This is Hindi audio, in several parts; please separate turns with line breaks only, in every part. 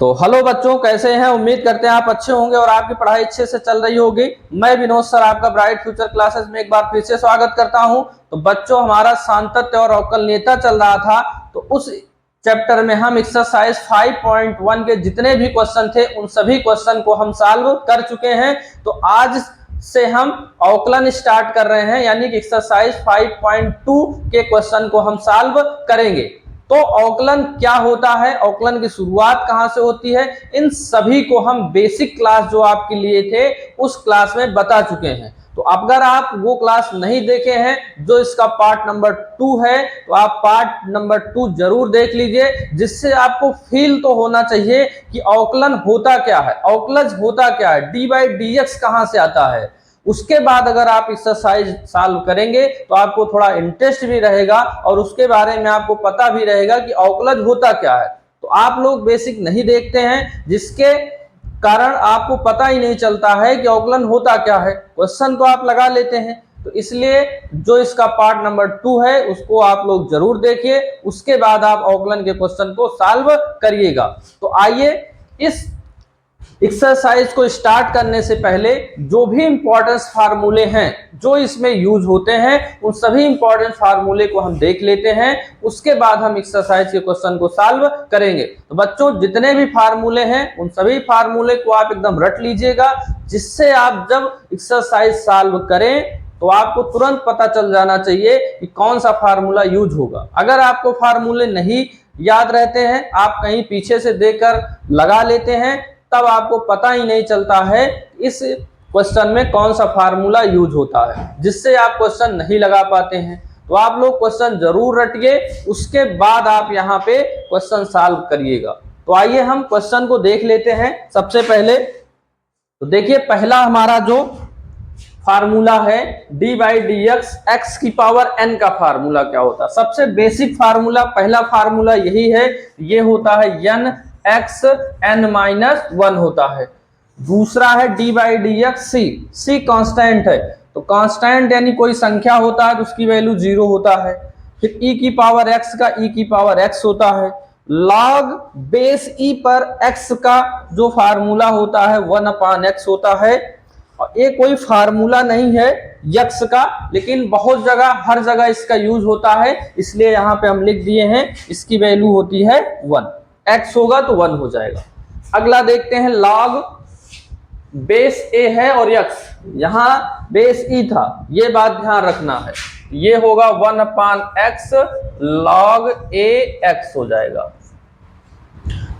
तो हेलो बच्चों, कैसे हैं? उम्मीद करते हैं आप अच्छे होंगे और आपकी पढ़ाई अच्छे से चल रही होगी। मैं विनोद सर आपका ब्राइट फ्यूचर क्लासेस में एक बार फिर से स्वागत करता हूं। तो बच्चों, हमारा सांतत्य और अवकलनीयता चल रहा था, तो उस चैप्टर में हम एक्सरसाइज 5.1 के जितने भी क्वेश्चन थे उन सभी क्वेश्चन को हम सॉल्व कर चुके हैं। तो आज से हम अवकलन स्टार्ट कर रहे हैं, यानी कि एक्सरसाइज 5.2 के क्वेश्चन को हम सॉल्व करेंगे। तो अवकलन क्या होता है, अवकलन की शुरुआत कहां से होती है, इन सभी को हम बेसिक क्लास जो आपके लिए थे उस क्लास में बता चुके हैं। तो अगर आप वो क्लास नहीं देखे हैं जो इसका पार्ट नंबर 2 है, तो आप पार्ट नंबर 2 जरूर देख लीजिए, जिससे आपको फील तो होना चाहिए कि अवकलन होता क्या है, अवकलज होता क्या है, डी बाई डी एक्स कहां से आता है। उसके बाद अगर आप एक्सरसाइज सॉल्व करेंगे तो आपको थोड़ा इंटरेस्ट भी रहेगा और उसके बारे में आपको पता भी रहेगा कि अवकलज होता क्या है। तो आप लोग बेसिक नहीं देखते हैं, जिसके कारण आपको पता ही नहीं चलता है कि अवकलन होता क्या है। क्वेश्चन तो आप लगा लेते हैं, तो इसलिए जो इसका पार्ट नंबर 2 है उसको आप लोग जरूर देखिए, उसके बाद आप अवकलन के क्वेश्चन को सॉल्व करिएगा। तो आइए, इस एक्सरसाइज को स्टार्ट करने से पहले जो भी इंपॉर्टेंस फार्मूले हैं जो इसमें यूज होते हैं उन सभी इंपॉर्टेंट फार्मूले को हम देख लेते हैं, उसके बाद हम एक्सरसाइज के क्वेश्चन को सॉल्व करेंगे। तो बच्चों, जितने भी फार्मूले हैं उन सभी फार्मूले को आप एकदम रट लीजिएगा, जिससे आप जब एक्सरसाइज सॉल्व करें तो आपको तुरंत पता चल जाना चाहिए कि कौन सा फार्मूला यूज होगा। अगर आपको फार्मूले नहीं याद रहते हैं, आप कहीं पीछे से देखकर लगा लेते हैं, तब आपको पता ही नहीं चलता है इस क्वेश्चन में कौन सा फार्मूला यूज होता है, जिससे आप क्वेश्चन नहीं लगा पाते हैं। तो आप लोग क्वेश्चन जरूर रटिए, उसके बाद आप यहाँ पे क्वेश्चन सॉल्व करिएगा। तो आइए हम क्वेश्चन को देख लेते हैं। सबसे पहले तो देखिए, पहला हमारा जो फार्मूला है D by D x, X की पावर एन का फार्मूला क्या होता है। सबसे बेसिक फार्मूला, पहला फार्मूला यही है, ये होता है एन एक्स एन माइनस 1 होता है। दूसरा है D by D X C, C constant है, तो कांस्टेंट यानी कोई संख्या होता है तो उसकी वैल्यू 0 होता है। फिर ई की पावर एक्स का ई की पावर एक्स होता है। लॉग बेस ई पर एक्स का जो फार्मूला होता है 1/x होता है। और ये कोई फार्मूला नहीं है यक्स का, लेकिन बहुत जगह, हर जगह इसका यूज होता है, इसलिए यहाँ पे हम लिख दिए हैं, इसकी वैल्यू होती है 1। एक्स होगा तो 1 हो जाएगा। अगला देखते हैं, लॉग बेस ए है और यक्स, यहाँ बेस ई था, ये बात ध्यान रखना है, ये होगा 1/x लॉग ए एक्स हो जाएगा।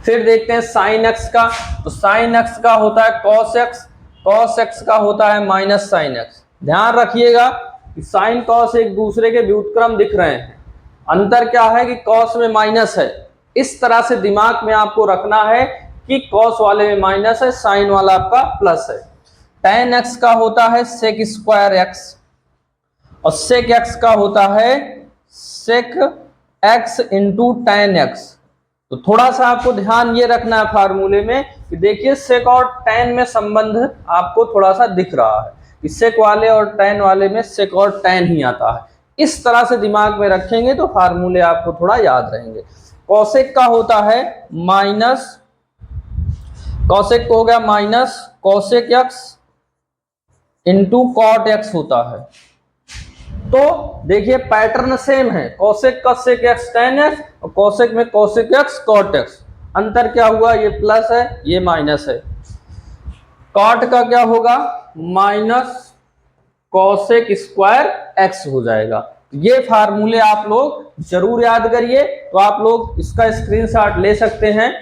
फिर देखते हैं साइन एक्स का, तो साइन एक्स का होता है कॉस एक्स, कॉस एक्स का होता है माइनस साइन एक्स। ध्यान रखिएगा कि साइन कॉस एक दूसरे के व्युत्क्रम दिख रहे हैं, अंतर क्या है कि कॉस में माइनस है। इस तरह से दिमाग में आपको रखना है कि कॉस वाले में माइनस है, साइन वाला आपका प्लस है। टेन एक्स का होता है सेक स्क्वायर एक्स और सेक एक्स का होता है sec X into tan X. तो थोड़ा सा आपको ध्यान ये रखना है फार्मूले में कि देखिए सेक और टेन में संबंध आपको थोड़ा सा दिख रहा है कि सेक वाले और टेन वाले में सेक और टेन ही आता है। इस तरह से दिमाग में रखेंगे तो फार्मूले आपको थोड़ा याद रहेंगे। कॉसेक का होता है माइनस, कॉसेक को हो गया minus cosec X into cot X होता है। तो देखिए पैटर्न सेम है, कॉसेक का सेक एक्स टेन एक्स और कॉसेक में कॉसेक एक्स कॉट एक्स। अंतर क्या हुआ, ये प्लस है ये माइनस है। कॉट का क्या होगा, माइनस कॉसेक स्क्वायर एक्स हो जाएगा। ये फार्मूले आप लोग जरूर याद करिए, तो आप लोग इसका स्क्रीनशॉट ले सकते हैं।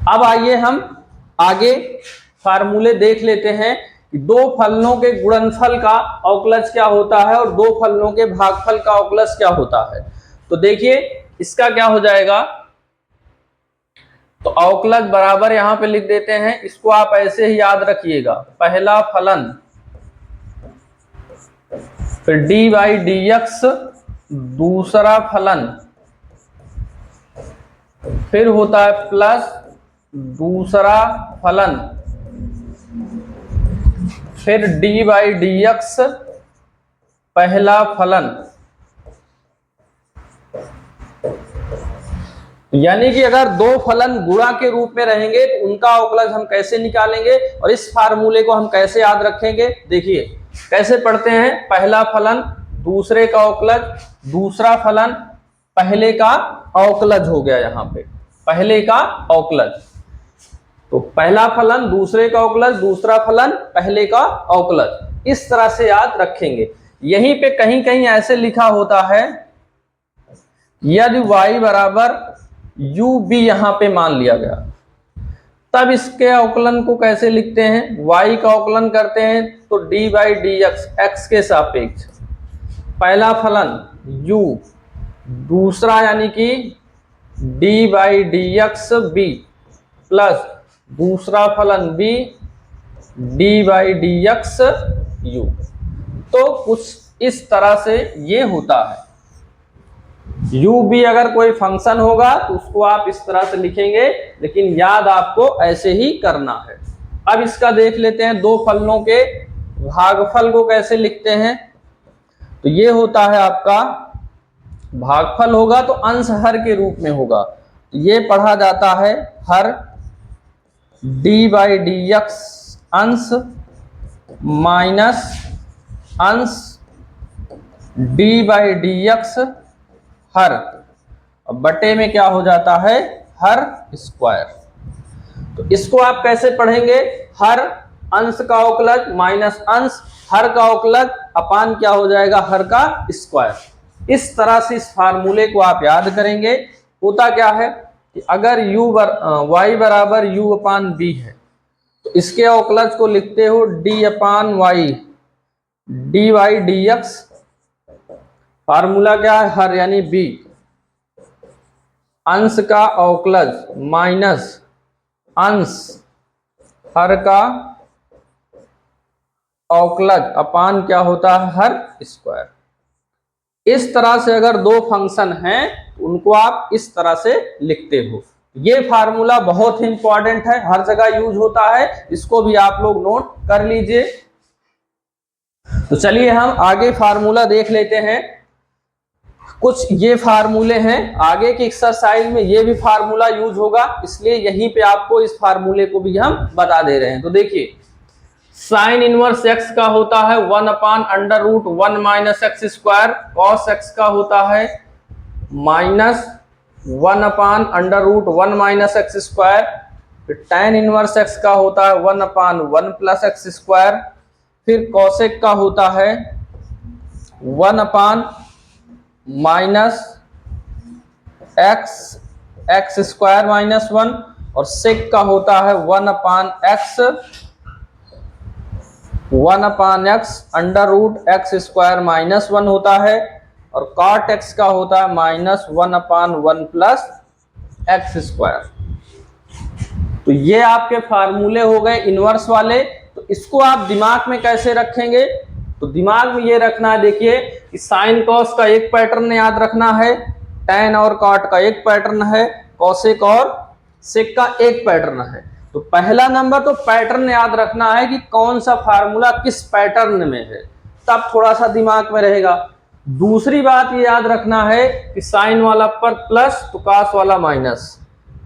अब आइए हम आगे फार्मूले देख लेते हैं कि दो फलनों के गुणनफल का अवकलज क्या होता है और दो फलनों के भागफल का अवकलज क्या होता है। तो देखिए इसका क्या हो जाएगा, तो अवकलज बराबर यहां पे लिख देते हैं, इसको आप ऐसे ही याद रखिएगा, पहला फलन फिर डी बाई डी एक्स, दूसरा फलन फिर होता है प्लस दूसरा फलन, फिर डी बाई डी एक्स पहला फलन, यानी कि अगर दो फलन गुणा के रूप में रहेंगे तो उनका अवकलज हम कैसे निकालेंगे और इस फार्मूले को हम कैसे याद रखेंगे। देखिए कैसे पढ़ते हैं, पहला फलन दूसरे का अवकलज, दूसरा फलन पहले का अवकलज हो गया, यहाँ पे पहले का अवकलज, तो पहला फलन दूसरे का अवकलज, दूसरा फलन पहले का अवकलज, इस तरह से याद रखेंगे। यहीं पे कहीं कहीं ऐसे लिखा होता है यदि y बराबर u b यहां पे मान लिया गया, तब इसके अवकलन को कैसे लिखते हैं, y का अवकलन करते हैं तो d by D x, x के सापेक्ष, पहला फलन u, दूसरा यानी कि d by D x b plus दूसरा फलन b d by D x u। तो कुछ इस तरह से ये होता है। u भी अगर कोई फंक्शन होगा तो उसको आप इस तरह से लिखेंगे, लेकिन याद आपको ऐसे ही करना है। अब इसका देख लेते हैं, दो फलनों के भागफल को कैसे लिखते हैं। तो ये होता है आपका भागफल होगा तो अंश हर के रूप में होगा, तो ये पढ़ा जाता है हर d बाई डी एक्स अंश माइनस अंश d बाई डी एक्स हर, बटे में क्या हो जाता है हर स्क्वायर। तो इसको आप कैसे पढ़ेंगे, हर अंश का अवकलज माइनस अंश हर का अवकलज अपान क्या हो जाएगा हर का स्क्वायर। इस तरह से इस फार्मूले को आप याद करेंगे। होता क्या है कि अगर y बराबर u अपान b है तो इसके अवकलज को लिखते हो d अपान y D Y D X, formula क्या है हर यानी b, अंश का अवकलज माइनस अंश हर का अवकलज अपान क्या होता है हर स्क्वायर। इस तरह से अगर दो फंक्शन हैं तो उनको आप इस तरह से लिखते हो। ये फार्मूला बहुत ही इंपॉर्टेंट है, हर जगह यूज होता है, इसको भी आप लोग नोट कर लीजिए। तो चलिए हम आगे फार्मूला देख लेते हैं। कुछ ये फार्मूले हैं, आगे की एक्सरसाइज में ये भी फार्मूला यूज होगा, इसलिए यहीं पे आपको इस फार्मूले को भी हम बता दे रहे हैं। तो देखिए साइन इनवर्स एक्स का होता है 1 upon under root 1 minus x square, cos x का होता है minus 1 upon under root 1 minus x square, फिर tan इनवर्स एक्स का होता है 1 अपान 1 प्लस एक्स स्क्वायर, फिर कॉसेक का होता है 1 upon minus x square minus 1, और सेक का होता है 1 upon x under root x square minus 1 होता है, और कॉट एक्स का होता है minus 1 upon 1 plus x square. तो ये आपके फार्मूले हो गए इनवर्स वाले। तो इसको आप दिमाग में कैसे रखेंगे, तो दिमाग में ये रखना है, देखिए कि साइन कॉस का एक पैटर्न याद रखना है, टैन और कॉट का एक पैटर्न है, कॉसेक और सेक का एक पैटर्न है। तो पहला नंबर तो पैटर्न याद रखना है कि कौन सा फार्मूला किस पैटर्न में है, तब थोड़ा सा दिमाग में रहेगा। दूसरी बात ये याद रखना है कि साइन वाला पर प्लस तो कॉस वाला माइनस,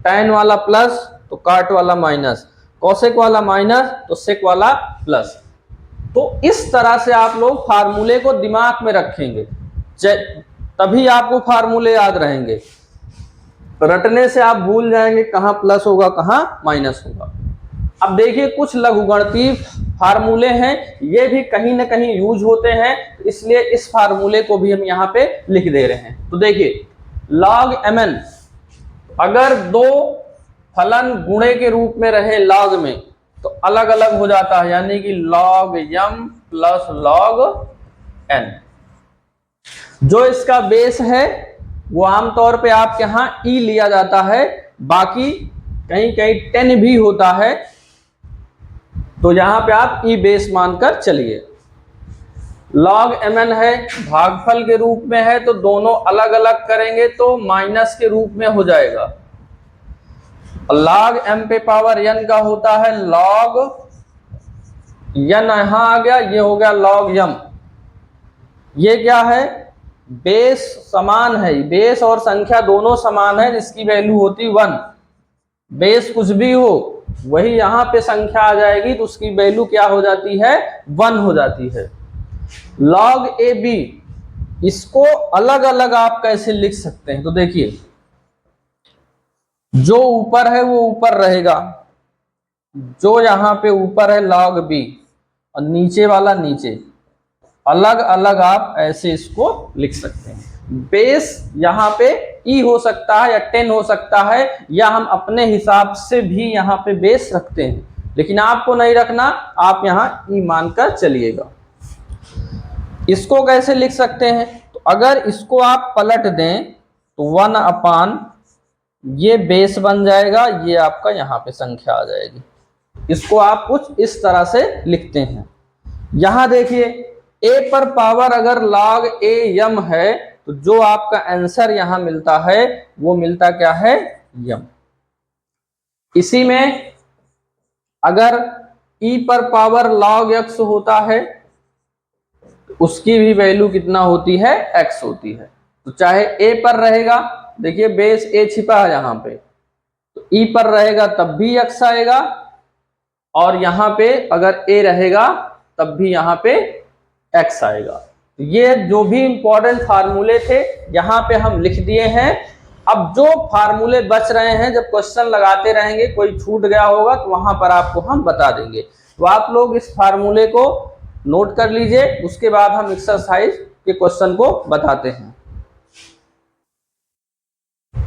टैन वाला प्लस तो कॉट वाला माइनस, कॉसेक वाला माइनस तो सेक वाला प्लस। तो इस तरह से आप लोग फार्मूले को दिमाग में रखेंगे, तभी आपको फार्मूले याद रहेंगे। रटने से आप भूल जाएंगे कहाँ प्लस होगा कहाँ माइनस होगा। अब देखिए कुछ लघुगणतीय फार्मूले हैं, ये भी कहीं ना कहीं यूज होते हैं, इसलिए इस फार्मूले को भी हम यहाँ पे लिख दे रहे हैं। तो देखिए log mn, अगर दो फलन गुणे के रूप में रहे log में तो अलग अलग हो जाता है, यानी कि log m plus log n। जो इसका बेस है वो आमतौर पे आपके यहाँ e लिया जाता है, बाकी कहीं कहीं 10 भी होता है, तो यहां पे आप e बेस मानकर चलिए। log mn है, भागफल के रूप में है, तो दोनों अलग अलग करेंगे तो माइनस के रूप में हो जाएगा। log m पे पावर n का होता है log n, यहां आ गया, ये हो गया log m। ये क्या है बेस समान है, बेस और संख्या दोनों समान है, जिसकी वैल्यू होती 1। बेस कुछ भी हो वही यहाँ पे संख्या आ जाएगी तो उसकी वैल्यू क्या हो जाती है, 1 हो जाती है। log AB इसको अलग अलग आप कैसे लिख सकते हैं, तो देखिए जो ऊपर है वो ऊपर रहेगा, जो यहाँ पे ऊपर है log B और नीचे वाला नीचे, अलग अलग आप ऐसे इसको लिख सकते हैं। बेस यहाँ पे ई हो सकता है या 10 हो सकता है, या हम अपने हिसाब से भी यहाँ पे बेस रखते हैं, लेकिन आपको नहीं रखना, आप यहाँ ई मानकर चलिएगा। इसको कैसे लिख सकते हैं, तो अगर इसको आप पलट दें तो 1 अपान ये बेस बन जाएगा, ये आपका यहाँ पे संख्या आ जाएगी। इसको आप कुछ इस तरह से लिखते हैं। यहां देखिए a पर पावर अगर log a m है तो जो आपका आंसर यहां मिलता है वो मिलता क्या है, m। इसी में अगर e पर पावर log x होता है तो उसकी भी वैल्यू कितना होती है, x होती है। तो चाहे a पर रहेगा, देखिए बेस a छिपा है यहां पे, तो e पर रहेगा तब भी x आएगा, और यहां पे अगर a रहेगा तब भी यहाँ पे x आएगा। ये जो भी इंपॉर्टेंट फार्मूले थे यहाँ पे हम लिख दिए हैं। अब जो फार्मूले बच रहे हैं, जब क्वेश्चन लगाते रहेंगे, कोई छूट गया होगा तो वहां पर आपको हम बता देंगे। तो आप लोग इस फार्मूले को नोट कर लीजिए, उसके बाद हम एक्सरसाइज के क्वेश्चन को बताते हैं।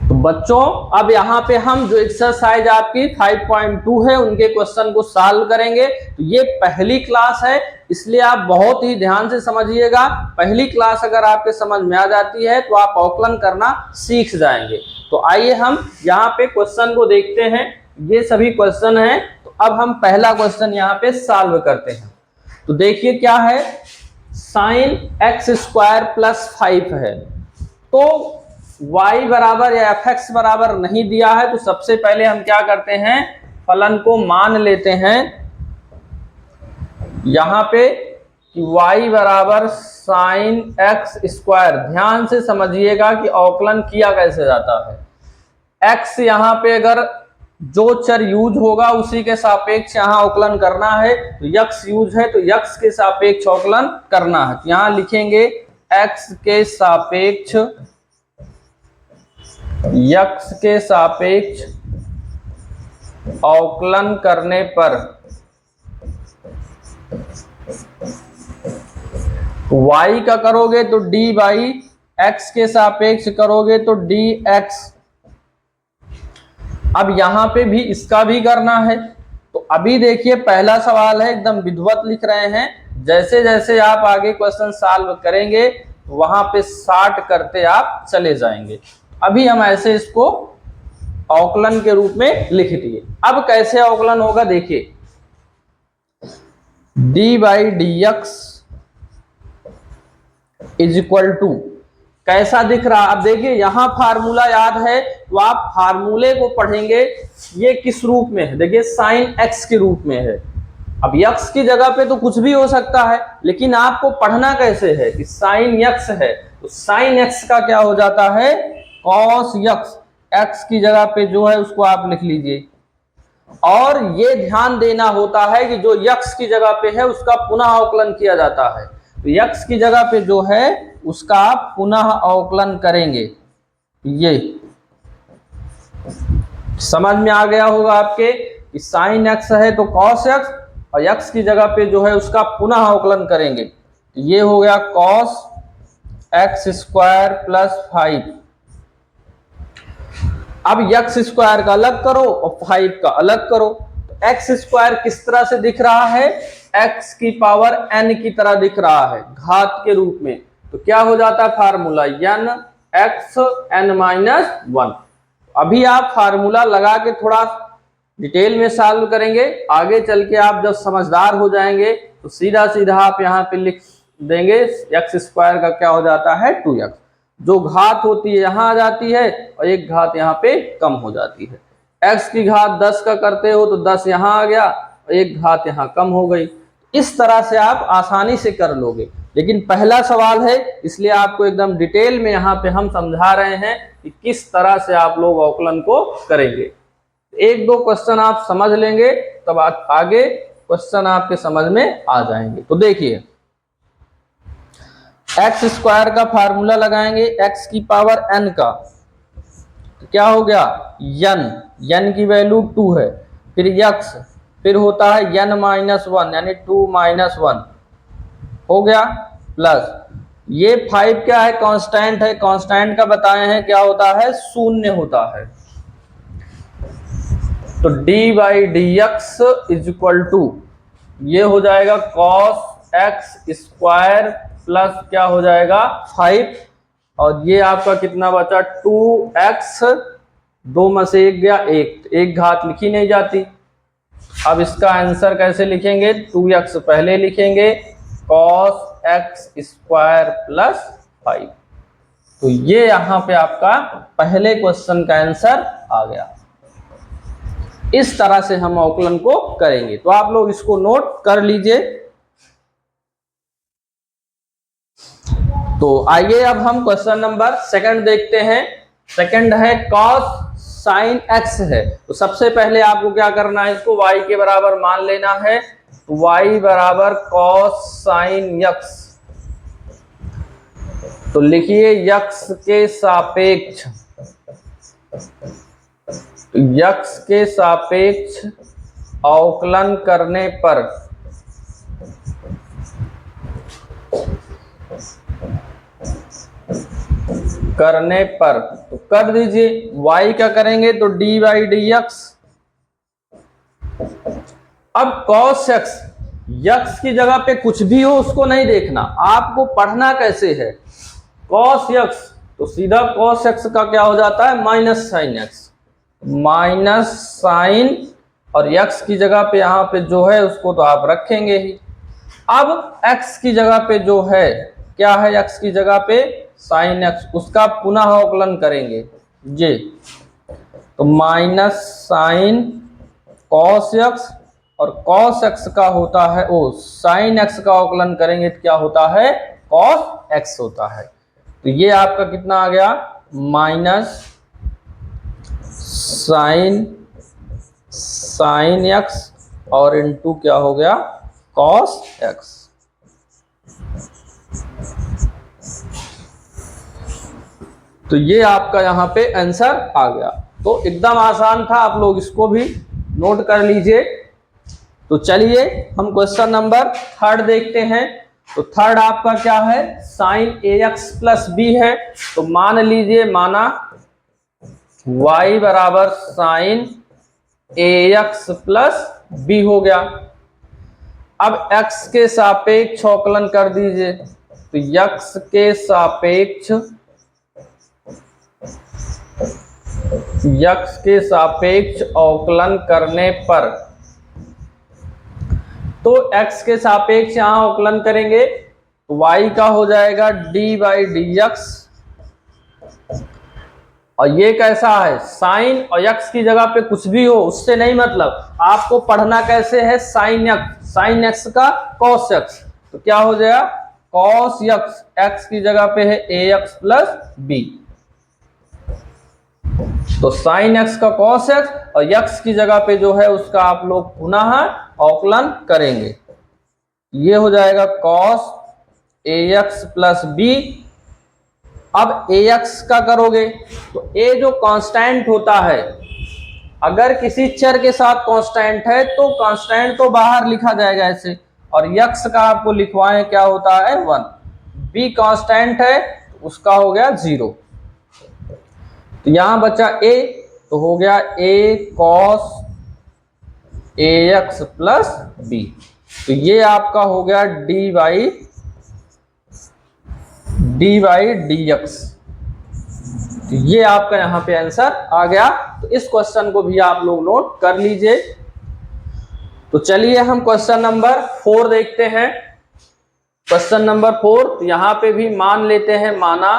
तो बच्चों अब यहाँ पे हम जो एक्सरसाइज आपकी 5.2 है उनके क्वेश्चन को सॉल्व करेंगे। तो ये पहली क्लास है, इसलिए आप बहुत ही ध्यान से समझिएगा। पहली क्लास अगर आपके समझ में आ जाती है तो आप आकलन करना सीख जाएंगे। तो आइए हम यहाँ पे क्वेश्चन को देखते हैं। ये सभी क्वेश्चन हैं, तो अब हम पहला क्वेश्चन यहाँ पे सॉल्व करते हैं। तो देखिए क्या है, साइन x स्क्वायर प्लस 5 है, तो y बराबर या fx बराबर नहीं दिया है, तो सबसे पहले हम क्या करते हैं, फलन को मान लेते हैं यहां पे कि y बराबर साइन x स्क्वायर। ध्यान से समझिएगा कि अवकलन किया कैसे जाता है। x यहां पे अगर जो चर यूज होगा उसी के सापेक्ष यहां अवकलन करना है, तो x यूज है तो x के सापेक्ष अवकलन करना है। तो यहां लिखेंगे x के सापेक्ष, x के सापेक्ष अवकलन करने पर y का करोगे तो dy, x के सापेक्ष करोगे तो dx। अब यहां पे भी इसका भी करना है। तो अभी देखिए पहला सवाल है, एकदम विधिवत लिख रहे हैं। जैसे जैसे आप आगे क्वेश्चन सॉल्व करेंगे वहां पे शार्ट करते आप चले जाएंगे। अभी हम ऐसे इसको अवकलन के रूप में लिख दिए। अब कैसे अवकलन होगा देखिए, D by D X is equal to, कैसा दिख रहा, अब देखिए यहां फार्मूला याद है तो आप फार्मूले को पढ़ेंगे। ये किस रूप में है, देखिए साइन एक्स के रूप में है। अब यक्स की जगह पे तो कुछ भी हो सकता है, लेकिन आपको पढ़ना कैसे है कि साइन यक्स है, तो साइन एक्स का क्या हो जाता है, कॉस यक्स। एक्स की जगह पे जो है उसको आप लिख लीजिए। और ये ध्यान देना होता है कि जो यक्स की जगह पे है उसका पुनः अवकलन किया जाता है। तो यक्स की जगह पे जो है उसका आप पुनः अवकलन करेंगे। ये समझ में आ गया होगा आपके कि साइन एक्स है तो कॉस एक्स, और यक्स की जगह पे जो है उसका पुनः अवकलन करेंगे। तो ये हो गया कॉस एक्स स्क्वायर प्लस 5। अब एक्स स्क्वायर का अलग करो और 5 का अलग करो। तो एक्स स्क्वायर किस तरह से दिख रहा है, एक्स की पावर n की तरह दिख रहा है, घात के रूप में। तो क्या हो जाता है formula, n x n minus 1। अभी आप फार्मूला लगा के थोड़ा डिटेल में सॉल्व करेंगे। आगे चल के आप जब समझदार हो जाएंगे तो सीधा सीधा आप यहाँ पे लिख देंगे एक्स स्क्वायर का क्या हो जाता है 2x। जो घात होती है यहाँ आ जाती है और एक घात यहाँ पे कम हो जाती है। x की घात 10 का करते हो तो 10 यहाँ आ गया और एक घात यहाँ कम हो गई। इस तरह से आप आसानी से कर लोगे। लेकिन पहला सवाल है इसलिए आपको एकदम डिटेल में यहाँ पे हम समझा रहे हैं कि किस तरह से आप लोग अवकलन को करेंगे। एक दो क्वेश्चन आप समझ लेंगे तब आगे क्वेश्चन आपके समझ में आ जाएंगे। तो देखिए एक्स स्क्वायर का फार्मूला लगाएंगे एक्स की पावर n का, तो क्या हो गया n की वैल्यू 2 है, फिर यक्स, फिर होता है n माइनस 1 यानी 2 माइनस 1 हो गया, प्लस ये 5 क्या है कांस्टेंट है, कांस्टेंट का बताए हैं क्या होता है शून्य होता है। तो dy dx is equal to ये हो जाएगा cos x स्क्वायर प्लस क्या हो जाएगा 5 और ये आपका कितना बचा 2x, 2 में से 1 गया 1, एक घात लिखी नहीं जाती। अब इसका आंसर कैसे लिखेंगे 2x पहले लिखेंगे cos x स्क्वायर प्लस 5। तो ये यहां पे आपका पहले क्वेश्चन का आंसर आ गया। इस तरह से हम अवकलन को करेंगे, तो आप लोग इसको नोट कर लीजिए। तो आइए अब हम क्वेश्चन नंबर सेकंड देखते हैं। सेकंड है cos sin x है, तो सबसे पहले आपको क्या करना है इसको y के बराबर मान लेना है। तो y बराबर cos sin x, तो लिखिए x के सापेक्ष, x के सापेक्ष अवकलन करने पर तो कर दीजिए y क्या करेंगे तो dy dx। अब cos x की जगह पे कुछ भी हो उसको नहीं देखना, आपको पढ़ना कैसे है cos x, तो सीधा cos x का क्या हो जाता है minus sine x, minus sine और x की जगह पे यहाँ पे जो है उसको तो आप रखेंगे ही। अब x की जगह पे जो है क्या है, x की जगह पे साइन x, उसका पुनः अवकलन करेंगे ये, तो माइनस साइन cos x और cos x का होता है साइन x का अवकलन करेंगे तो क्या होता है cos x होता है। तो ये आपका कितना आ गया माइनस साइन x और इनटू क्या हो गया cos x। तो ये आपका यहाँ पे आंसर आ गया। तो एकदम आसान था, आप लोग इसको भी नोट कर लीजिए। तो चलिए हम क्वेश्चन नंबर थर्ड देखते हैं। तो थर्ड आपका क्या है साइन ax प्लस b है, तो मान लीजिए माना y बराबर साइन ax प्लस b हो गया। अब x के सापेक्ष अवकलन कर दीजिए, तो x के सापेक्ष अवकलन करने पर, तो x के सापेक्ष यहां अवकलन करेंगे तो y का हो जाएगा dy dx, और ये कैसा है साइन और x की जगह पे कुछ भी हो उससे नहीं मतलब, आपको पढ़ना कैसे है साइन x का cos x, तो क्या हो जाएगा cos x की जगह पे है ax प्लस b, तो साइन x का cos x और x की जगह पे जो है उसका आप लोग पुनः अवकलन करेंगे, ये हो जाएगा cos ax प्लस b। अब ax का करोगे तो a जो कांस्टेंट होता है, अगर किसी चर के साथ कांस्टेंट है तो कांस्टेंट तो बाहर लिखा जाएगा ऐसे, और x का आपको लिखवाएं क्या होता है 1, b कांस्टेंट है उसका हो गया 0, तो यहां बचा a, तो हो गया a cos ax plus b, तो ये आपका हो गया dy dx। तो ये आपका यहां पे आंसर आ गया। तो इस क्वेश्चन को भी आप लोग नोट कर लीजिए। तो चलिए हम क्वेश्चन नंबर 4 देखते हैं। क्वेश्चन नंबर 4, तो यहां पे भी मान लेते हैं माना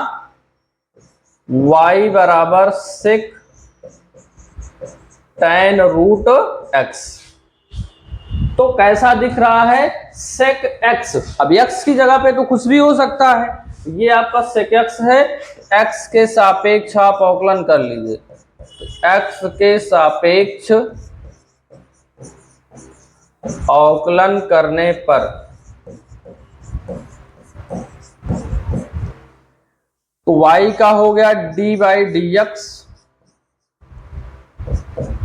y बराबर 6 tan रूट x, तो कैसा दिख रहा है sec x। अब x की जगह पे तो कुछ भी हो सकता है, ये आपका sec x है, x के सापेक्ष आप अवकलन कर लीजिए, x के सापेक्ष अवकलन करने पर तो y का हो गया d बाई डी एक्स।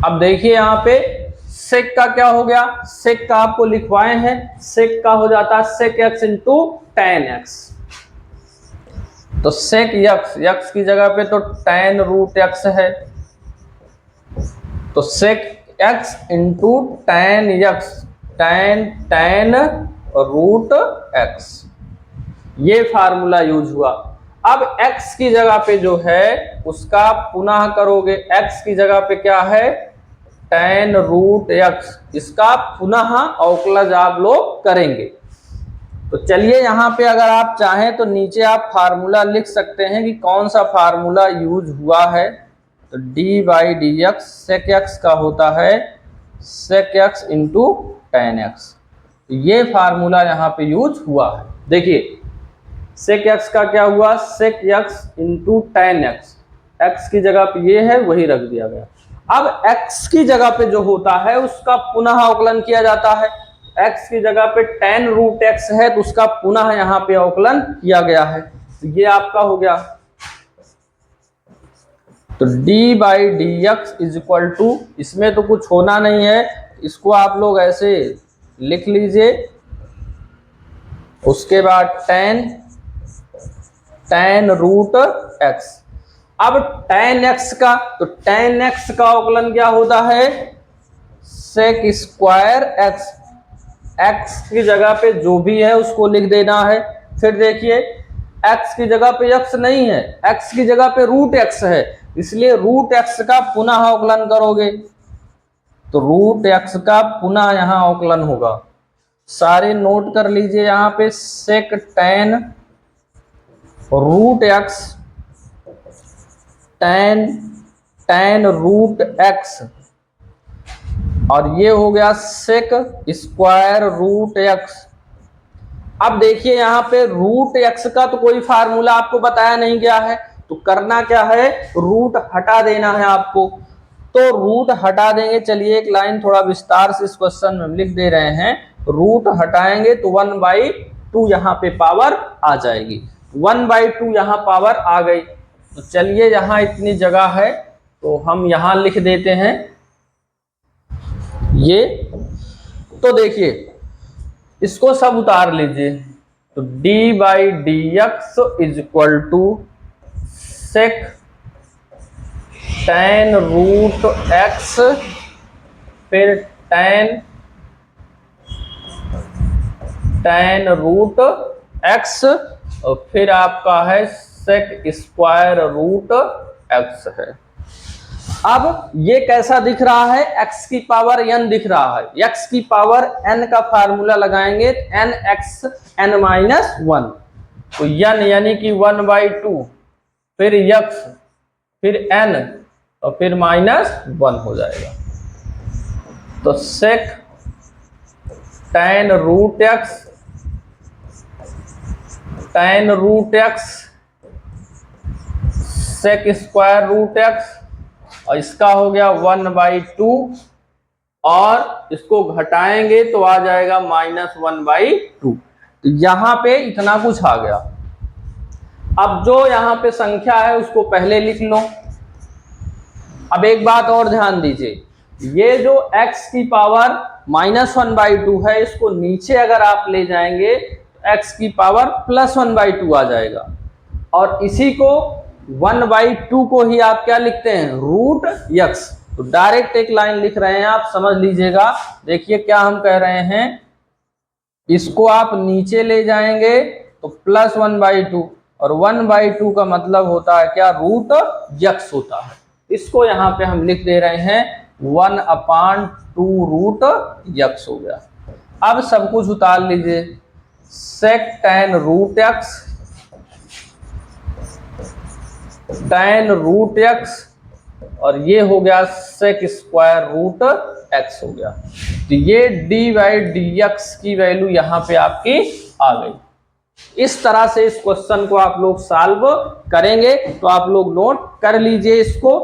अब देखिए यहां पे सेक का क्या हो गया, सेक का आपको लिखवाए हैं, सेक का हो जाता है sec X into tan X. तो सेक एक्स, एक्स की जगह पे तो टेन रूट एक्स है, तो sec X into tan X, tan root X, ये फार्मूला यूज हुआ। अब x की जगह पे जो है उसका पुनः करोगे, x की जगह पे क्या है टेन रूट एक्स, इसका पुनः अवकलज आप लोग करेंगे। तो चलिए यहाँ पे अगर आप चाहें तो नीचे आप फार्मूला लिख सकते हैं कि कौन सा फार्मूला यूज हुआ है। तो d by D X sec X का होता है sec X into tan X, ये फार्मूला यहाँ पे यूज हुआ है। देखिए सेक एक्स का क्या हुआ, sec X into tan X, X की जगह पे ये है वही रख दिया गया। अब x की जगह पे जो होता है उसका पुनः अवकलन किया जाता है, x की जगह पे टेन रूट एक्स है तो उसका पुनः यहाँ पे अवकलन किया गया है, तो ये आपका हो गया। तो d by D X is equal to, इसमें तो कुछ होना नहीं है, इसको आप लोग ऐसे लिख लीजिए, उसके बाद टेन रूट एक्स। अब टेन एक्स का, तो टेन एक्स का अवकलन क्या होता है सेक स्क्वायर एक्स, एक्स की जगह पे जो भी है उसको लिख देना है। फिर देखिए एक्स की जगह पे एक्स नहीं है, एक्स की जगह पे रूट एक्स है, इसलिए रूट एक्स का पुनः अवकलन करोगे, तो रूट एक्स का पुनः यहां अवकलन होगा। सारे नोट कर लीजिए यहाँ पे, sec tan root x, tan root x, और ये हो गया सेक स्क्वायर रूट एक्स। अब देखिए यहाँ पे रूट एक्स का तो कोई फार्मूला आपको बताया नहीं गया है, तो करना क्या है रूट हटा देना है आपको, तो रूट हटा देंगे। चलिए एक लाइन थोड़ा विस्तार से इस क्वेश्चन में लिख दे रहे हैं, रूट हटाएंगे तो 1/2 यहाँ पे पावर आ जाएगी, 1/2 यहाँ पावर आ गई। तो चलिए यहाँ इतनी जगह है तो हम यहाँ लिख देते हैं ये। तो देखिए इसको सब उतार लीजिए, तो d by D X is equal to sec tan root X, फिर टेन रूट एक्स, और फिर आपका है सेक स्क्वायर रूट एक्स है। अब ये कैसा दिख रहा है, x की पावर n दिख रहा है, x की पावर n का फार्मूला लगाएंगे n x n minus one, तो n यानी कि 1/2, फिर x, फिर n, और फिर -1 हो जाएगा। तो sec tan root x, tan root x, sec square root x, और इसका हो गया 1/2, और इसको घटाएंगे तो आ जाएगा -1/2। तो यहां पे इतना कुछ आ गया। अब जो यहां पे संख्या है उसको पहले लिख लो। अब एक बात और ध्यान दीजिए, ये जो x की पावर -1/2 है, इसको नीचे अगर आप ले जाएंगे तो x की पावर +1/2 आ जाएगा, और इसी को 1/2 को ही आप क्या लिखते हैं रूट x। तो डायरेक्ट एक लाइन लिख रहे हैं, आप समझ लीजिएगा। देखिए क्या हम कह रहे हैं, इसको आप नीचे ले जाएंगे तो +1/2, और 1/2 का मतलब होता है क्या रूट x होता है। इसको यहाँ पे हम लिख दे रहे हैं 1/2 रूट x हो गया। अब सब कुछ उतार लीजिए, sec tan root x, tan root x, और ये हो गया सेक स्क्वायर रूट एक्स हो गया। तो ये डी बाई डी एक्स की वैल्यू यहाँ पे आपकी आ गई। इस तरह से इस क्वेश्चन को आप लोग सॉल्व करेंगे, तो आप लोग नोट कर लीजिए इसको।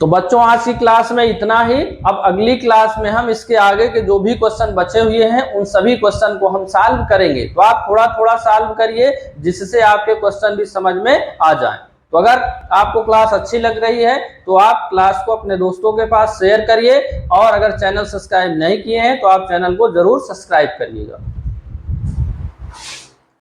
तो बच्चों आज की क्लास में इतना ही। अब अगली क्लास में हम इसके आगे के जो भी क्वेश्चन बचे हुए हैं उन सभी क्वेश्चन को हम सॉल्व करेंगे। तो आप थोड़ा थोड़ा सॉल्व करिए जिससे आपके क्वेश्चन भी समझ में आ जाएं। तो अगर आपको क्लास अच्छी लग रही है तो आप क्लास को अपने दोस्तों के पास शेयर करिए, और अगर चैनल सब्सक्राइब नहीं किए हैं तो आप चैनल को जरूर सब्सक्राइब करिएगा।